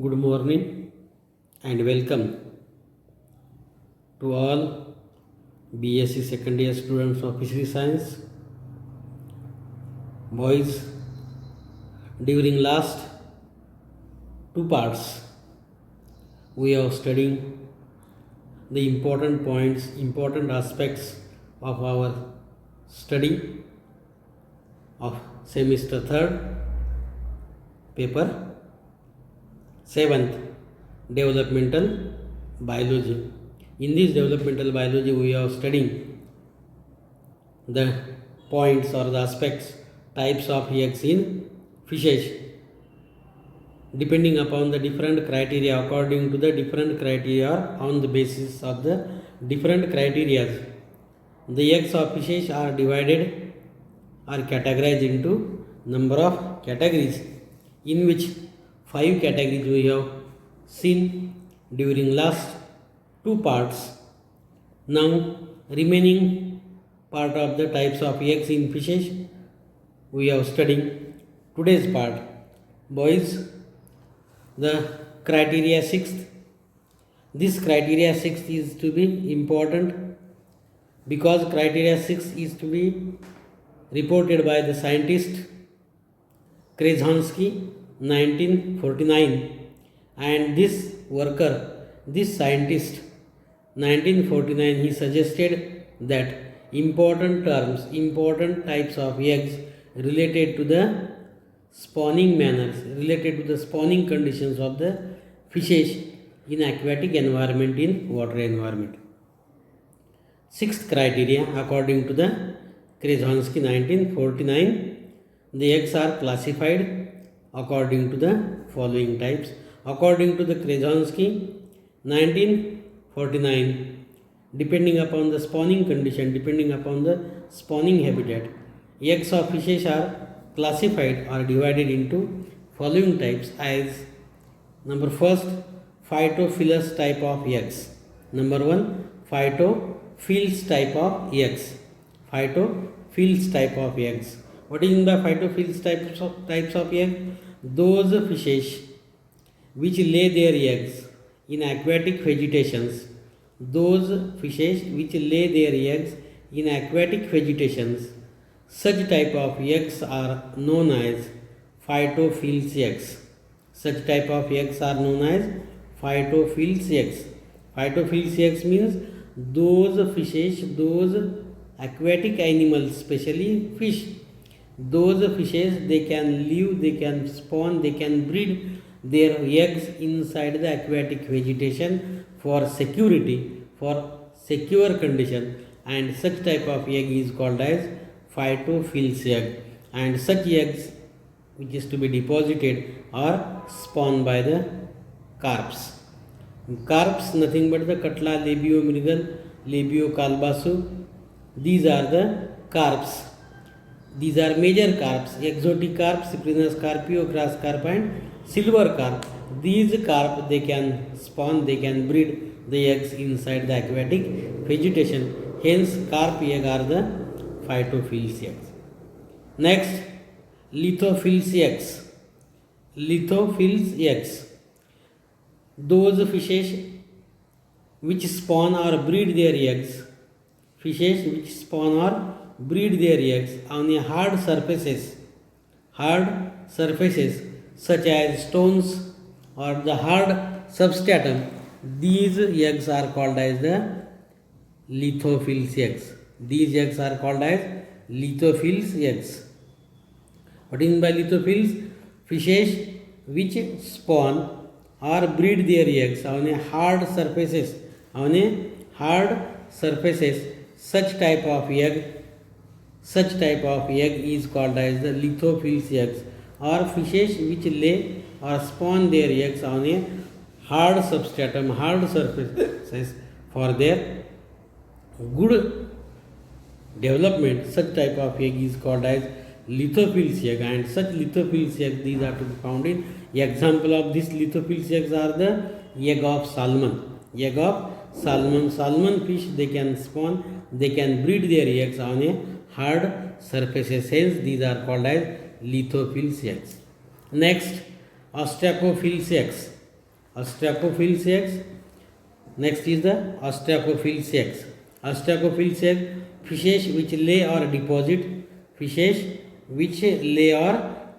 Good morning and welcome to all BSc second year students of Fishery Science. Boys, during last two parts, we are studying the important points, important aspects of our study of semester 3rd, paper 7th, developmental biology. In this developmental biology, we are studying the points or the aspects, types of eggs in fishes, depending upon the different criteria, according to the different criteria, on the basis of the different criteria. The eggs of fishes are divided or categorized into number of categories, in which 5 categories we have seen during last two parts. Now remaining part of the types of eggs in fishes we are studying today's part. Boys, the criteria 6th. This criteria 6 is to be important because criteria 6 is to be reported by the scientist Krzyzewski 1949, and this worker, this scientist 1949, he suggested that important terms, important types of eggs related to the spawning manners, related to the spawning conditions of the fishes in aquatic environment, in water environment. Sixth criteria, according to the Krzyzewski 1949, the eggs are classified according to the following types. According to the Krzyzewski 1949, depending upon the spawning condition, depending upon the spawning habitat, eggs of fishes are classified or divided into following types as: number first, phytophilous type of eggs. Number 1, phytophilous type of eggs. Phytophilous type of eggs. What is in the phytophilous types of eggs? Those fishes which lay their eggs in aquatic vegetations. Those fishes which lay their eggs in aquatic vegetations. Such type of eggs are known as phytophilous eggs. Such type of eggs are known as phytophilous eggs. Phytophilous eggs means those fishes, those aquatic animals, especially fish. Those fishes, they can live, they can spawn, they can breed their eggs inside the aquatic vegetation for security, for secure condition, and such type of egg is called as phytophilous egg. And such eggs which is to be deposited are spawned by the carps. Carps, nothing but the Katla, Labio mrigal, Labio kalbasu. These are the carps. These are major carps: exotic carp, Cyprinus carpio, grass carp, and silver carp. These carp, they can spawn, they can breed the eggs inside the aquatic vegetation. Hence, carp egg are the phytophilous eggs. Next, lithophilous eggs. Lithophilous eggs. Those fishes which spawn or breed their eggs. Fishes which spawn or breed their eggs on a hard surfaces such as stones or the hard substratum. These eggs are called as the lithophilous eggs. These eggs are called as lithophilous eggs. What is by lithophilous? Fishes which spawn or breed their eggs on a hard surfaces, such type of egg is called as the lithophilous eggs, or fishes which lay or spawn their eggs on a hard substratum, hard surfaces for their good development. Such type of egg is called as lithophilous egg, and such lithophilous egg, these are to be found in. Example of this lithophilous eggs are the egg of salmon. Egg of salmon. Salmon fish, they can spawn, they can breed their eggs on a hard surfaces. Hence, these are called as lithophilous eggs. Next, ostracophilous eggs. Ostracophil's eggs. Next is the Ostracophil's eggs. Ostracophil's egg, fishes which lay or deposit, fishes which lay or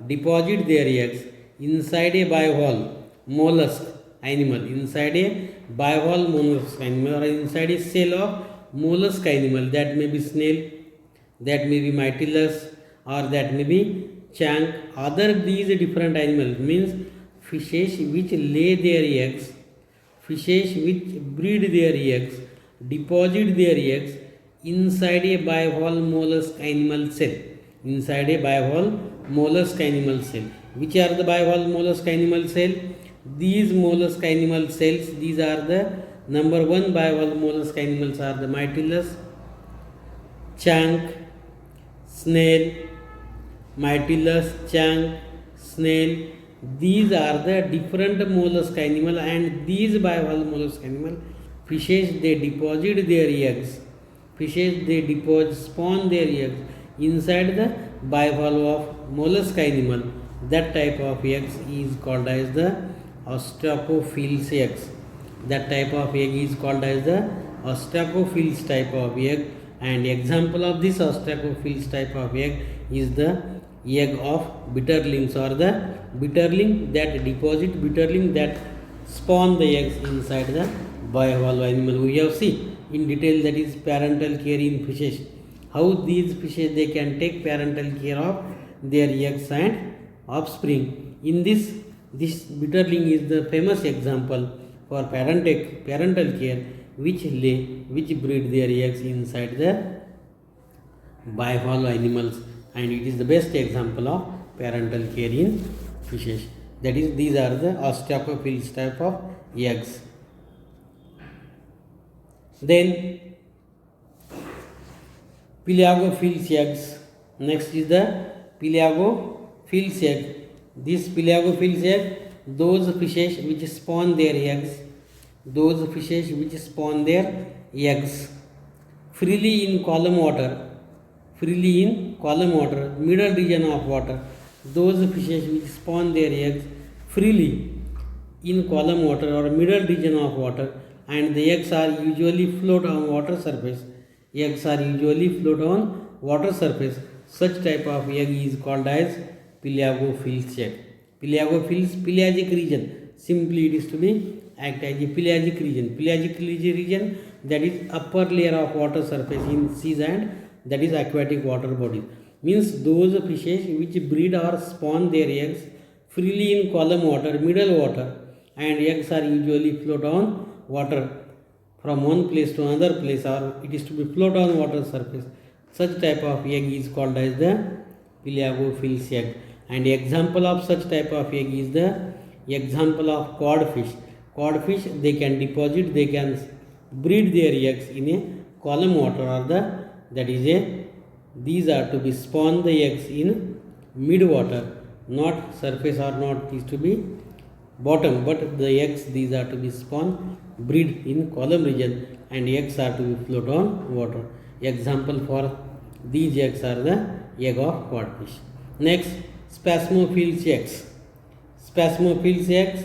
deposit their eggs inside a bivalve mollusk animal, inside a bivalve mollusk animal, or inside a cell of mollusk animal. That may be snail, that may be Mytilus, or that may be chunk. Other these different animals means fishes which lay their eggs, fishes which breed their eggs, deposit their eggs inside a bivalve mollusk animal cell. Inside a bivalve mollusk animal cell. Which are the bivalve mollusk animal cell? These mollusk animal cells, these are the number one bivalve mollusk animals are the Mytilus, chunk, snail, Mytilus, chunk, snail. These are the different mollusk animal, and these bivalve mollusk animal fishes, they deposit their eggs. Fishes, they spawn their eggs inside the bivalve of mollusk animal. That type of eggs is called as the Ostracophil's eggs. That type of egg is called as the Ostracophil's type of egg. And example of this Ostracophil's type of egg is the egg of bitterlings, or the bitterling that deposit, bitterling that spawn the eggs inside the bivalve animal. We have seen in detail, that is parental care in fishes. How these fishes, they can take parental care of their eggs and offspring. In this bitterling is the famous example for parental care, which breed their eggs inside the bivalve animals, and it is the best example of parental care in fishes. That is, these are the Ostracophil's type of eggs. Then Pelagophil's eggs. Next is the Pelagophil's egg. This Pelagophil's egg, those fishes which spawn their eggs, those fishes which spawn their eggs freely in column water, middle region of water. Those fishes which spawn their eggs freely in column water or middle region of water, and the eggs are usually float on water surface. Eggs are usually float on water surface. Such type of egg is called as Pelagophil's egg. Pelagophil's pelagic region. Simply it is to be act as a pelagic region. Pelagic region, that is upper layer of water surface in seas and that is aquatic water bodies. Means those fishes which breed or spawn their eggs freely in column water, middle water, and eggs are usually float on water from one place to another place, or it is to be float on water surface. Such type of egg is called as the Pelagophil's egg. And example of such type of egg is the example of codfish. Codfish, they can deposit, they can breed their eggs in a column water, or these are to be spawn the eggs in mid water, not surface, or not is to be bottom, but the eggs, these are to be spawn, breed in column region, and eggs are to be float on water. Example for these eggs are the egg of codfish. Next, Spasmophil's eggs. Spasmophil's eggs,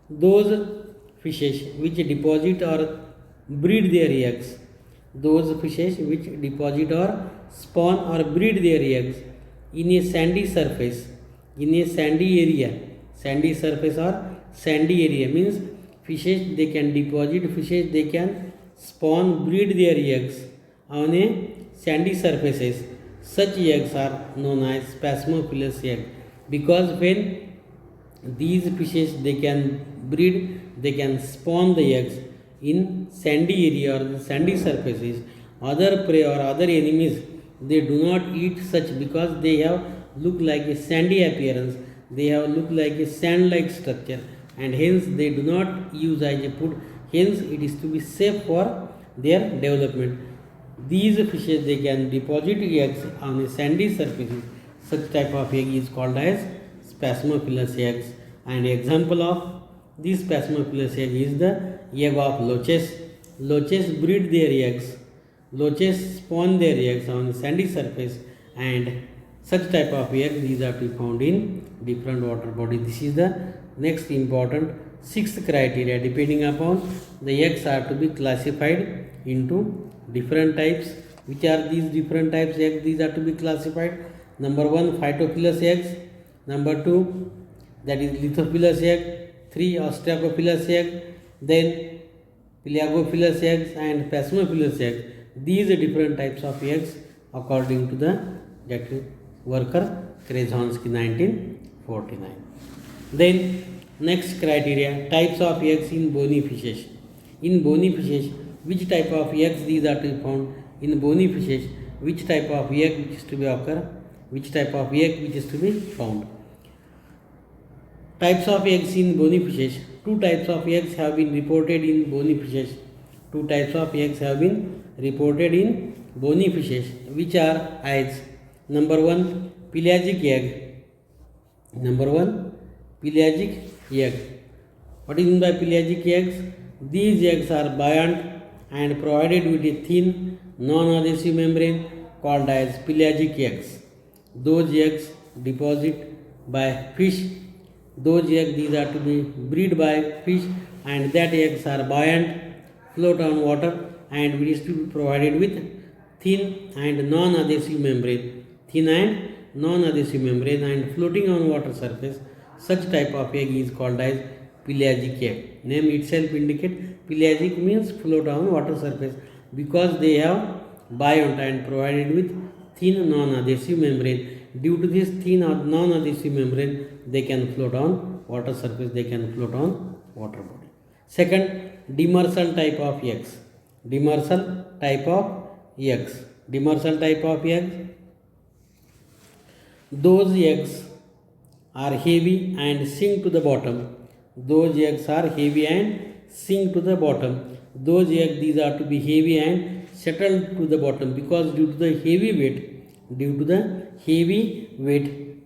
those fishes which deposit or breed their eggs, those fishes which deposit or spawn or breed their eggs in a sandy surface, in a sandy area. Sandy surface or sandy area means fishes, they can deposit, fishes, they can spawn, breed their eggs on a sandy surfaces. Such eggs are known as Spasmophilous egg, because when these fishes, they can breed, they can spawn the eggs in sandy area or the sandy surfaces, other prey or other enemies, they do not eat such, because they have look like a sandy appearance, they have look like a sand like structure, and hence they do not use as a food, hence it is to be safe for their development. These fishes, they can deposit eggs on a sandy surfaces. Such type of egg is called as Spasmophilous eggs. And example of this Spasmophilous egg is the egg of loaches. Loaches breed their eggs. Loaches spawn their eggs on sandy surface, and such type of egg, these are to be found in different water bodies. This is the next important Sixth criteria, depending upon the eggs are to be classified into different types. Which are these different types eggs? These are to be classified. Number 1, phytophilous eggs. Number 2, that is lithophilous egg. 3, ostracophilous egg. Then pelagophilous eggs and phasmophilous eggs. These are different types of eggs according to the worker Krasnodębski 1949. Then next criteria, types of eggs in bony fishes. In bony fishes, which type of eggs these are to be found? In bony fishes, which type of egg which is to be occur? Which type of egg which is to be found? Types of eggs in bony fishes. Two types of eggs have been reported in bony fishes. Two types of eggs have been reported in bony fishes, which are as number 1, pelagic egg. Number 1, pelagic egg. What is meant by pelagic eggs? These eggs are buoyant and provided with a thin non-adhesive membrane called as pelagic eggs. Those eggs deposit by fish. Those eggs these are to be bred by fish, and that eggs are buoyant, float on water, and it is to be provided with thin and non-adhesive membrane. Thin and non-adhesive membrane and floating on water surface. Such type of egg is called as pelagic egg. Name itself indicates pelagic means float on water surface, because they have buoyant and provided with thin non-adhesive membrane. Due to this thin non-adhesive membrane, they can float on water surface, they can float on water body. Second, demersal type of eggs. Demersal type of eggs. Demersal type of eggs. Those eggs are heavy and sink to the bottom. Those eggs are heavy and sink to the bottom. Those eggs these are to be heavy and settle to the bottom, because due to the heavy weight,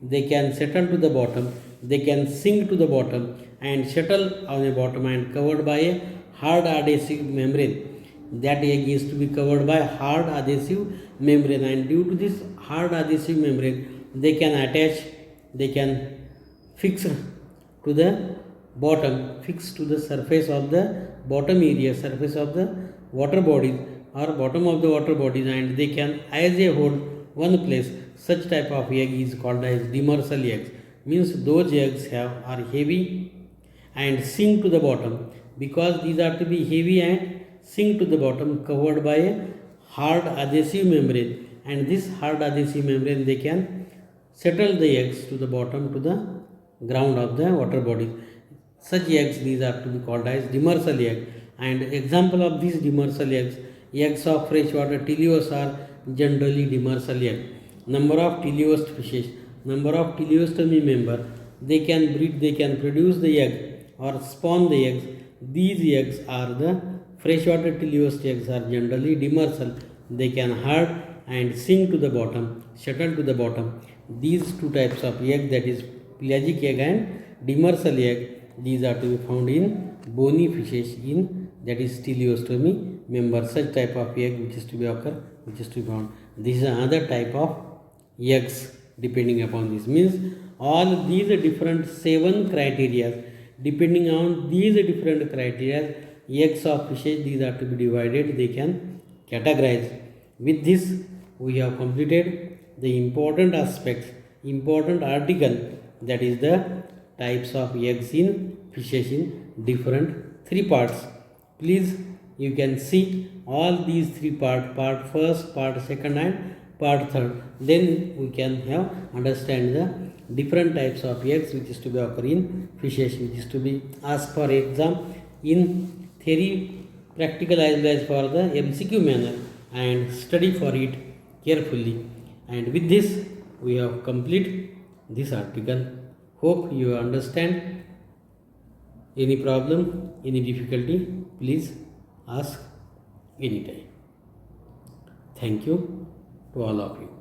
they can settle to the bottom, they can sink to the bottom and settle on the bottom and covered by a hard adhesive membrane. That egg is to be covered by hard adhesive membrane, and due to this hard adhesive membrane, they can attach, they can fix to the bottom, fix to the surface of the bottom area, surface of the water bodies or bottom of the water bodies, and they can as a whole one place. Such type of egg is called as demersal eggs. Means those eggs are heavy and sink to the bottom, because these are to be heavy and sink to the bottom, covered by a hard adhesive membrane, and this hard adhesive membrane they can settle the eggs to the bottom, to the ground of the water body. Such eggs these are to be called as demersal egg. And example of these demersal eggs of freshwater teleost are generally demersal egg. Number of teleost fishes, number of teleostomy member, they can breed, they can produce the egg or spawn the eggs. These eggs are the freshwater teleost eggs are generally demersal. They can hard and sink to the bottom, settle to the bottom. These two types of egg, that is pelagic egg and demersal egg, these are to be found in bony fishes, in that is teleostomy member. Such type of egg which is to be occur, which is to be found. This is another type of eggs depending upon this. Means all these different 7 criteria, depending on these different criteria, eggs of fishes these are to be divided, they can categorize. With this we have completed the important aspects, important article, that is the types of eggs in fishes in different 3 parts. Please you can see all these 3 parts, part first, part second and part third. Then we can have understand the different types of eggs which is to be occur in fishes, which is to be asked for exam in theory, practical as well as for the MCQ manner, and study for it carefully. And with this we have complete this article. Hope you understand. Any problem, any difficulty, please ask anytime. Thank you to all of you.